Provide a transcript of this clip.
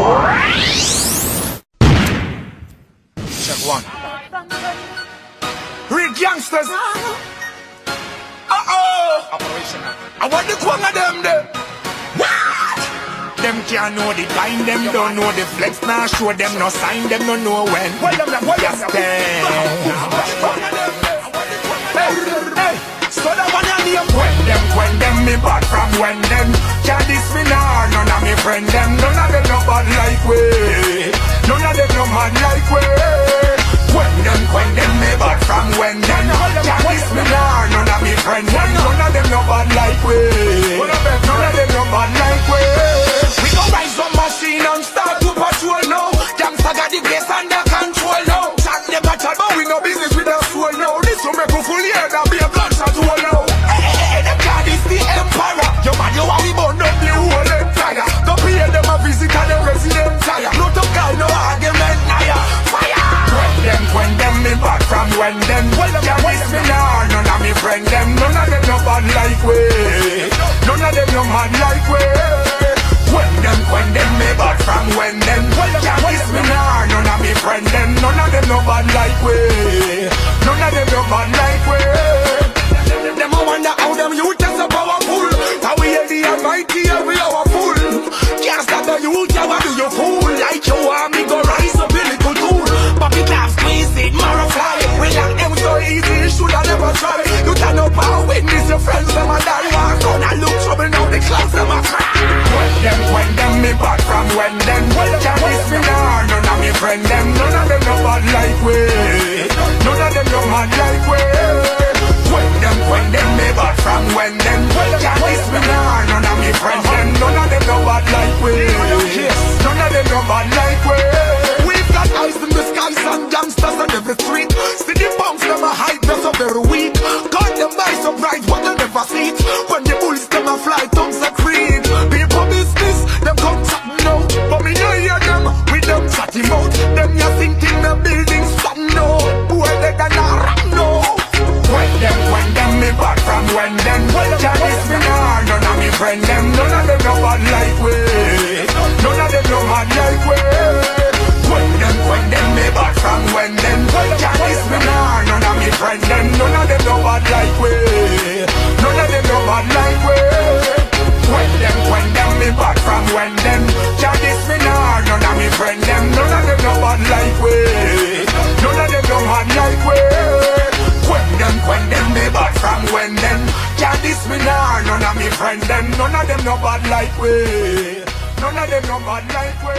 Check one. Real gangsters. Operational. I want the Kweng Dem there. What? Them can't know the time, them don't know the flex. Now show them no sign, them no know when. What them? Hey, so that one and them Kweng Dem, me bad from when them. Can't this me nah, none of me friend them. None of them no bad like we. None of them no mad like we. Kweng Dem, me bad from when them. Can't this me nah, none of me friend them. None of them no bad like we. None of them no bad like we. We go rise on machine and start to patrol now. Gangsta got the place under control now. Chat never chat, but we no business with the soul now. This will make a full year, that be a gunshot hole now. Hey, them God is the emperor. Your man, you are we burn up the whole entire. Don't pay them a visit and them resident tire. No to guy, no argument, naya. Fire! Kweng Dem, me back from when them. Can't miss me now, none of me friend them. None of them no bad like we. None of them no mad like we. Kweng Dem, me back from when them. Can't miss me now, none of me friend them. None of them no bad like we. None of them no bad like we. Them a wonder how them youth are so powerful. How we are the almighty and we are full. Can't stop the youth, how do you fool? Like you want me go rise up a little tool. Poppy clap, squeeze it, marrow fly. We like them so easy, should I never try. You turn up and witness your friends, them a die. Walk on and look trouble, now the class them a cry. Kweng Dem, me back from when them. Can't miss me now, none of me friend them. None of them no bad like we. None of them no mad like we. Kweng Dem, me back from when them. Can't miss me now, none of me friend them. None of them no bad like we. None of them no bad like we. We've got eyes in the skies and gangsters on every street. See the punks, them a hype, they're so very weak. Got them by so bright, what they never see it. When the bulls them a fly, tongues a creep. People business, them come chatting out. But me no hear them, with them chatting out. Them ya thinking the buildings stand no. Boy, they gonna rap no. Kweng Dem, me back from when them. Can't miss me now, none of me friend them. None of them no bad like we. None of them no mad like we. Kweng Dem, me back from when them. Can't miss me now, none of me friend them. None of them no bad like we. None of them no bad like we. Kweng Dem, me back from when them. Can't miss me now, none of me friend them. None of them no bad like we. None of them no mad like we. Kweng Dem, me back from when them. Can't diss me now, none of me friend them. None of them no bad like we. None of them no bad like we.